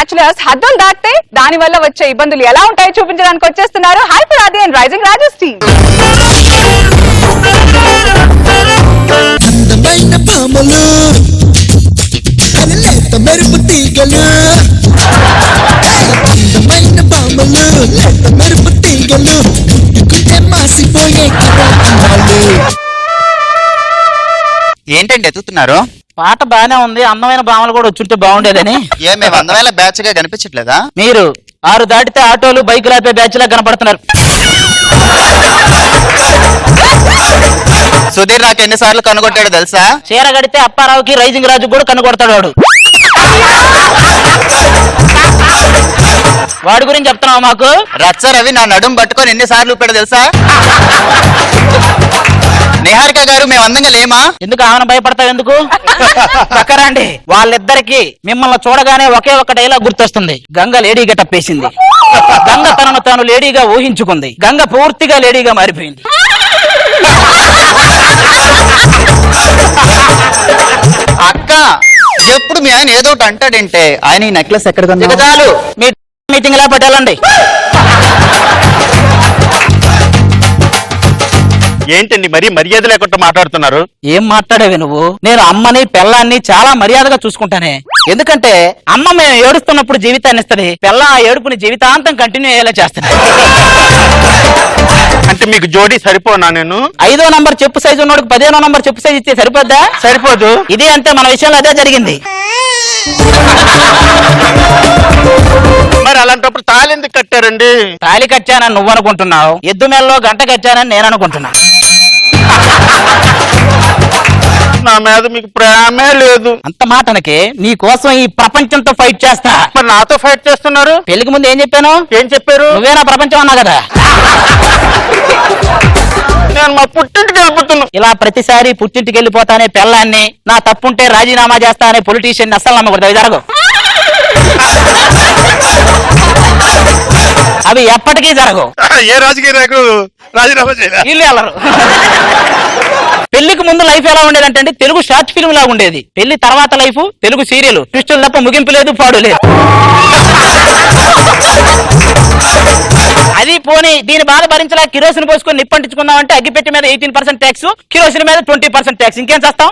Bachelors హద్దులు దాటితే దాని వల్ల వచ్చే ఇబ్బందులు ఎలా ఉంటాయో చూపించడానికి వచ్చేస్తున్నారు హైపర్ ఆది అండ్ రైజింగ్ రాజెస్ టీమ్. అందమైన పాములు లేత మెరుపు తీగలు, అందమైన పాములు లేత మెరుపు తీగలు, ముట్టుకుంటే మాసిపోయే కిరాలు. ఏంటండి ఎత్తుతున్నారు? పాట బానే ఉంది, అందమైన భామలు కూడా వచ్చుంటే బాగుండేదని. మేము అందమైన బ్యాచ్ గా కనిపించట్లేదా? మీరు 6 దాటితే ఆటోలు బైకులు ఆపే బ్యాచ్ లా కనపడుతున్నారు. సుధీర్ నాకు ఎన్నిసార్లు కనుగొట్టాడు తెలుసా? చీర కడితే అప్పారావుకి రైజింగ్ రాజు కూడా కనుగొడతాడు వాడు. వాడి గురించి చెప్తున్నావు మాకు? రచ్చ రవి నా నడుం పట్టుకొని ఎన్నిసార్లు ఊపాడు తెలుసా? నిహారిక గారు మేము అందంగా లేమా? ఎందుకు ఆమెను భయపడతావు? ఎందుకు పక్కరండి. వాళ్ళిద్దరికి మిమ్మల్ని చూడగానే ఒకే ఒక డైలాగ్ గుర్తొస్తుంది. గంగ లేడీగా టప్పేసింది. గంగ తనను తాను లేడీగా ఊహించుకుంది. గంగ పూర్తిగా లేడీగా మారిపోయింది. అక్క ఎప్పుడు మీ ఆయన ఏదో ఒకటి అంటాడంటే ఆయన ఈ నెక్లెస్ ఎక్కడ కొన్నావు? చాలు, మీ మీటింగ్ లా పట్టాలండి. ఏంటండి మరీ మర్యాద లేకుండా మాట్లాడుతున్నారు? ఏం మాట్లాడేవి నువ్వు? నేను అమ్మని పెళ్ళాన్ని చాలా మర్యాదగా చూసుకుంటానే. ఎందుకంటే అమ్మ మేము ఏడుస్తున్నప్పుడు జీవితాన్ని ఇస్తుంది, పెళ్ళ ఆ ఏడుపుని జీవితాంతం కంటిన్యూ అయ్యేలా చేస్తాను. అంటే మీకు జోడీ సరిపోనా? నేను 5వ నంబర్ చెప్పు సైజు ఉన్నోడికి 15వ నంబర్ చెప్పు సైజు ఇస్తే సరిపోద్దా? సరిపోదు. ఇది అంటే మన విషయంలో అదే జరిగింది. మరి అలాంటప్పుడు తాళి ఎందుకు కట్టారండి? తాళి కట్టానని నువ్వు అనుకుంటున్నావు, ఎద్దు మెల్లో గంట కట్టానని నేను అనుకుంటున్నా. నా మీద మీకు ప్రేమే లేదు. అంత మాటనకే నీ కోసం ఈ ప్రపంచంతో ఫైట్ చేస్తా. మరి నాతో ఫైట్ చేస్తున్నారు? పెళ్లికి ముందు ఏం చెప్పాను? ఏం చెప్పారు? నువ్వే నా ప్రపంచం అన్నా కదా. నేను మా పుట్టింటికి వెళ్ళిపోతున్నా. ఇలా ప్రతిసారి పుట్టింటికి వెళ్ళిపోతానే పెళ్ళాన్ని, నా తప్పుంటే రాజీనామా చేస్తా అనే పొలిటీషియన్ అస్సలు నమ్మకూడదు. అవి జరగవు, అవి ఎప్పటికీ జరగవు. ఏ రాజకీయ నాయకుడు రాజీనామా చేయాలి? వీళ్ళు వెళ్ళరు. పెళ్లికి ముందు లైఫ్ ఎలా ఉండేదంటే తెలుగు షార్ట్ ఫిల్మ్ లాగా ఉండేది. పెళ్లి తర్వాత లైఫ్ తెలుగు సీరియల్, ట్విస్టులు తప్ప ముగింపు లేదు, పాడు లేదు. అది పోనీ దీని బాధ భరించలా కిరోసిన్ పోసుకొని నిప్పంటించుకుందాం అంటే అగ్గిపెట్టి మీద 18% ట్యాక్స్, కిరోసిన్ మీద 20% ట్యాక్స్. ఇంకేం చేస్తాం?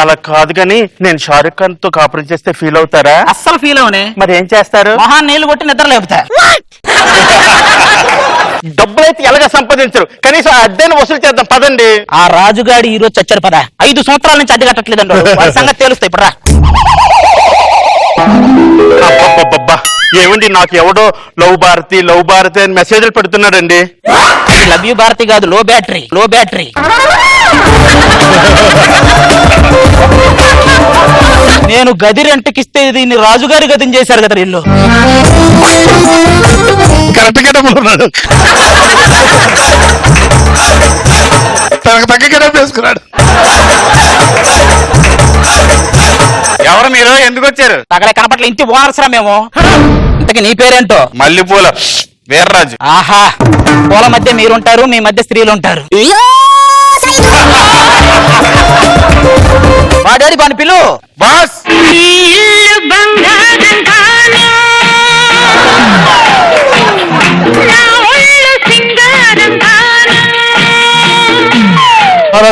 అలా కాదు కానీ నేను షారుఖ్ ఖాన్ తో కాపురం చేస్తే ఫీల్ అవుతారా? అస్సలు ఫీల్ అవునే. మరి ఏం చేస్తారు? మొహాన్ని నీళ్లు కొట్టి నిద్ర లేపుతా. డబ్బులైతే ఎలాగ సంపాదించరు, కనీసం అద్దెను వసూలు చేద్దాం పదండి. ఆ రాజుగాడి ఈ రోజు చచ్చారు పదా. 5 సంవత్సరాల నుంచి అడ్డు కట్టట్లేదండి. వాళ్ళ సంగతి తెలుస్తాయి ఇప్పుడు రా. అబ్బబ్బబ్బబ్బా, ఏమండి నాకు ఎవడో లవ్ భారతి అని మెసేజ్లు పెడుతున్నాడండి. లవ్ యూ భారతి కాదు, లో బ్యాటరీ. నేను గది రెంట్కిస్తే దీన్ని రాజుగారి గదిని చేశారు కదా ఇల్లు. కరెక్ట్ గా ఉన్నాడు, తనకు తగ్గ వేసుకున్నాడు. ఎవరు మీరు? ఎందుకు వచ్చారు? అక్కడ కనపట్ల ఇంటి ఓనర్సరా మేము. ఇంతకీ నీ పేరేంటో? మల్లెపూల వీర్రాజు. ఆహా, పూల మధ్య మీరుంటారు, మీ మధ్య స్త్రీలు ఉంటారు. వాడాడి పని పిలు బాస్.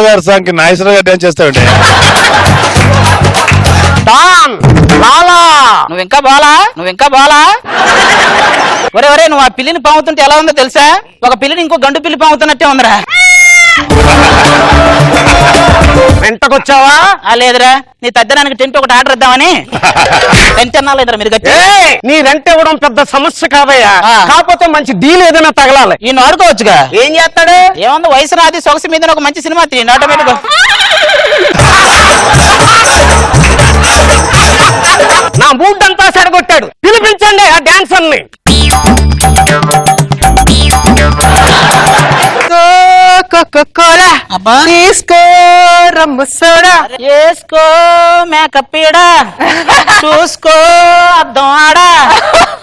గారు సాంగ్ నాగేశ్వరరావు గారు డాన్స్ చేస్తాడు. నువ్వింకా బాలా. ఒరే నువ్వు ఆ పిల్లిని పాముతుంటే ఎలా ఉందో తెలుసా? ఒక పిల్లిని ఇంకో గండు పిల్లి పాముతున్నట్టే ఉందిరా. వెంటకొచ్చావా? లేదురా, నీ తగ్గడానికి టెంట్ ఒకటి ఆర్డర్ ఇద్దామని. టెంట్ అన్నా లేదురా మీరు గట్టి. నీ రెంట్ ఇవ్వడం పెద్ద సమస్య కాదయ్యా, కాకపోతే మంచి డీల్ ఏదైనా తగలాలి. ఈయన ఆడుకోవచ్చుగా. ఏం చేస్తాడు? ఏముంది, వయసు రాది సొగసు మీద ఒక మంచి సినిమా తీయండి ఆటోమేటిక్. నా మూడ్ అంతా సడగొట్టాడు, పిలిపించండి ఆ డాన్సర్ ని. చేసుకో మేకప్ చూసుకో అర్థం ఆడా,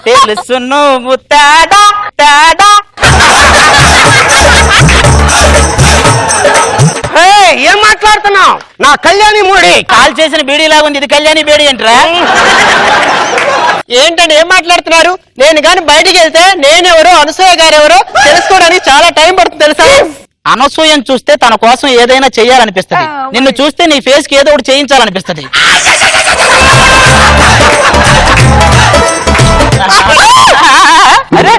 తెలుసు నువ్వు తేడా. ఏం మాట్లాడుతున్నావు? నా కళ్యాణి మూడి కాల్ చేసిన బీడీ లాగా ఉంది, ఇది కళ్యాణి బేడి ఏంట్రా? ఏంటండి ఏం మాట్లాడుతున్నారు? నేను కానీ బయటికి వెళ్తే నేనెవరో అనసూయ గారు ఎవరో తెలుసుకోవడానికి చాలా టైం పడుతుంది తెలుసా? అనసూయను చూస్తే తన కోసం ఏదైనా చెయ్యాలనిపిస్తది, నిన్ను చూస్తే నీ ఫేస్ కి ఏదో ఒకటి చేయించాలనిపిస్తది. అరే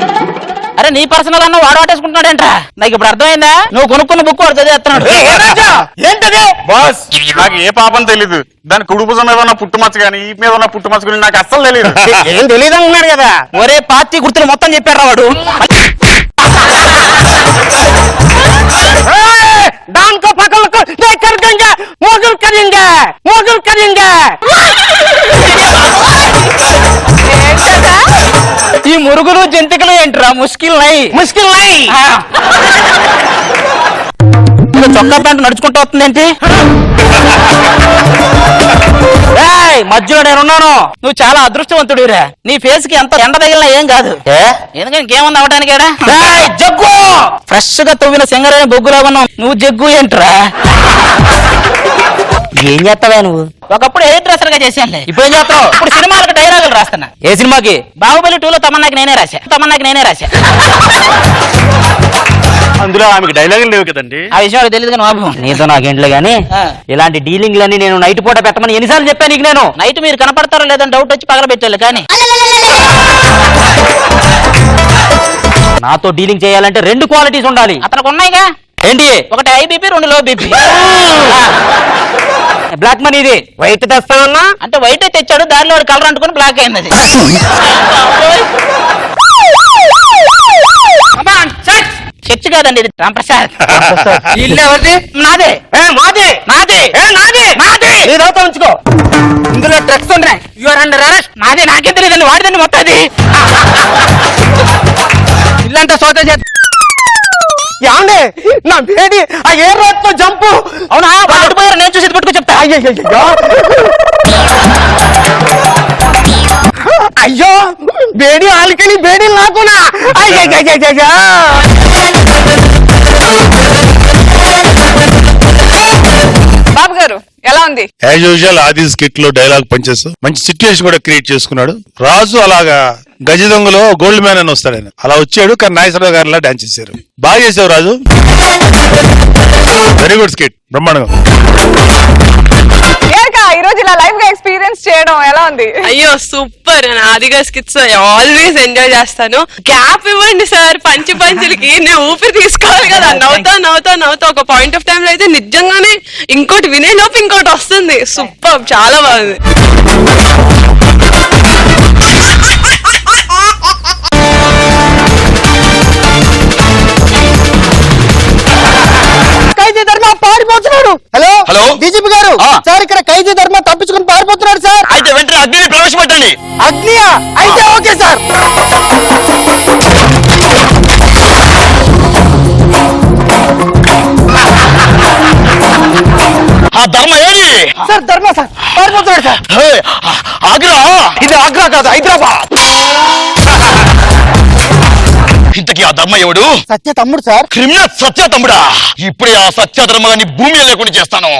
అరే నీ పర్సనల్ అన్న వాడు వాటేసుకుంటున్నాడేంట్రా? నాకు ఇప్పుడు అర్థమైందా? నువ్వు కొనుక్కున్న బుక్ వాడు చదివేస్తున్నాడు. ఏంటది? బాస్ నాకు ఏ పాపం తెలీదు. దాని కుడి భుజం మీద ఉన్న పుట్టుమచ్చ కానీ ఈ మీద ఉన్న పుట్టుమచ్చ గురించి నాకు అస్సలు తెలియదు. ఏం తెలియదు అంటున్నాడు కదా. ఒరే పార్టీ గుర్తులు మొత్తం చెప్పారా వాడు? దానికో పక్కలకు మోగులు కరింగా మోగులు కరింగా. ఈ మురుగులు జంతికలు ఏంట్రా? ముష్కిల్ నై ముష్కిల్ నై. చొక్కా ప్యాంటు నడుచుకుంటూ వస్తుందేంటి? మధ్యలో నేనున్నాను. నువ్వు చాలా అదృష్టవంతుడిరా. నీ ఫేస్ కి ఎంత ఎండ తగిలినా ఏం కాదు. ఎందుకంటే ఇంకేముంది అవడానికి? జగ్గు ఫ్రెష్ గా తవ్విన సింగరైన బొగ్గులా ఉన్నావు. నువ్వు జగ్గు ఏంట్రా? ఏం చేస్తావా నువ్వు? ఒకప్పుడు హెయిర్ డ్రెస్సర్ గా చేశానులే. ఇప్పుడు ఏం చేస్తావు? ఇప్పుడు సినిమాలకు డైలాగులు రాస్తున్నా. ఏ సినిమాకి? బాహుబలి 2లో తమన్నాకి నేనే రాశా. అందులో ఆమెకి డైలాగులు లేవు కదండి. ఆ విషయం వాళ్ళకి తెలియదు కానీ బాబు. నీతో నాకేంట్లో గానీ ఇలాంటి డీలింగ్లన్నీ నేను నైట్ పూట పెట్టమని ఎన్నిసార్లు చెప్పాను నీకు? నేను నైట్ మీరు కనపడతారో లేదని డౌట్ వచ్చి పగల పెట్టాలి. కానీ నాతో డీలింగ్ చేయాలంటే 2 క్వాలిటీస్ ఉండాలి. అతనికి ఉన్నాయిగా. ఏంటి? ఒకటి high BP, 2 low BP. Black money ఇది. వైట్ తెస్తానన్నా అంటే వైట్ తెచ్చాడు, దారిలో కలర్ అంటుకుని బ్లాక్ అయింది అది. చర్చ్ కాదండి, ఇది రాంప్రసాద్. ఇల్లు ఎవరిది? నాదే. మాది నాదే. నాది నాదే. నీదవుతా ఉంచుకో. ఇందులో డ్రగ్స్ ఉన్నాయి. You're under arrest. నాదే. నాకే తెలియదండి, వాడిదండి మొత్తం అది. ఇల్లంతా సోదా చేస్తా. ఏమండి నా బేడి ఆ ఏ రోడ్తో జంపు. అవునా? వాళ్ళు పోయారు, నేను చూసి పట్టుకో చెప్తా. అయ్యో బేడి ఆలికని బేడి నాకునా. బాబు గారు ఎలా ఉంది? యాజ్ యూజువల్ ఆది స్కిట్ లో డైలాగ్ పనిచేస్తూ మంచి సిచ్యుయేషన్ కూడా క్రియేట్ చేసుకున్నాడు. రాజు అలాగా గజ దొంగలో గోల్డ్ మ్యాన్ అని వస్తాడు ఆయన, అలా వచ్చాడు. కానీ నాగేశ్వరరావు గారిలా డాన్స్ చేశారు. బాగా చేసావు రాజు. వెరీ గుడ్ స్కిట్, బ్రహ్మాండంగా. ఈ రోజు ఇలా లైవ్ గా ఎక్స్పీరియన్స్ చేయడం ఎలా ఉంది? అయ్యో సూపర్. ఆదిగా స్కిట్స్ ఆల్వేస్ ఎంజాయ్ చేస్తాను. గ్యాప్ ఇవ్వండి సార్ పంచులకి. నేను ఊపిరి తీసుకోవాలి కదా. నవ్వుతా ఒక పాయింట్ ఆఫ్ టైం లో అయితే నిజంగానే ఇంకోటి వినే లోపు ఇంకోటి వస్తుంది. సూపర్, చాలా బాగుంది. ఖైదీ ధర్మ పారిపోతున్నాడు. హలో హలో డీజీపీ గారు. సార్ ఇక్కడ ఖైదీ ధర్మ తప్పించుకుని పారిపోతున్నాడు సార్. అయితే వెంటనే అగ్నిని ప్రవేశపెట్టండి. అగ్నియా? అయితే ఓకే సార్. ఆ ధర్మ ఏది? సార్ ధర్మ సార్ పారిపోతున్నాడు సార్. ఆగ్రా. ఇది ఆగ్రా కాదు, హైదరాబాద్. ఇంతకీ ఆ ధర్మ ఎవడు? సత్య తమ్ముడు సార్. క్రిమినల్ సత్య తమ్ముడా? ఇప్పుడే ఆ సత్య ధర్మగాన్ని భూమి లేకుండా చేస్తాను.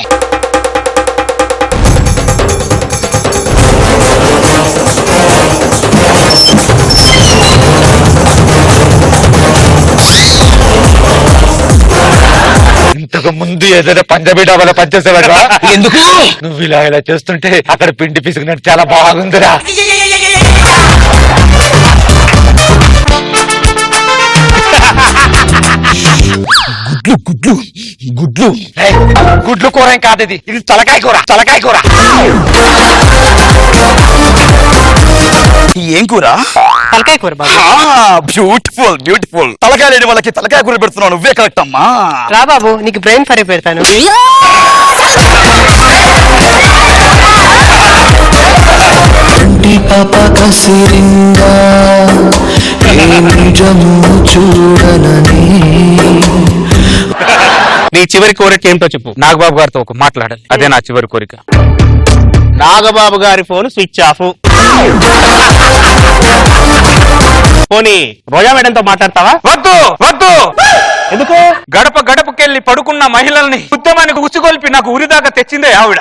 ఇంతకు ముందు ఏదైనా పంజాబీ డాబాలో పనిచేసేవాడు. ఎందుకు? నువ్వు ఇలా చేస్తుంటే అక్కడ పిండి పిసుకున్నట్టు చాలా బాగుందిరా. గుడ్లు గుడ్లు గుడ్లు కూర ఏం కాదు, ఇది తలకాయ కూర. ఏం కూర? తలకాయ కూర బాబు. బ్యూటిఫుల్. తలకాయ లేని వాళ్ళకి తలకాయ కూర పెడుతున్నావు, నువ్వే కరెక్ట్ అమ్మా. రా బాబు నీకు బ్రెయిన్ ఫ్రై పెడతాను. పాప కసిరిందా ఏ నిజము చూడనని. నీ చివరి కోరిక ఏంటో చెప్పు. నాగబాబు గారితో ఒక మాట్లాడాలి, అదే నా చివరి కోరిక. నాగబాబు గారి ఫోన్ స్విచ్ ఆఫ్. పోనీ రోజా మేడంతో మాట్లాడతావా? వద్దు. ఎందుకు? గడప గడపకెళ్ళి వెళ్ళి పడుకున్న మహిళల్ని ఉద్యమానికి ఉచ్చుకొల్పి నాకు ఉరిదాకా తెచ్చిందే ఆవిడ.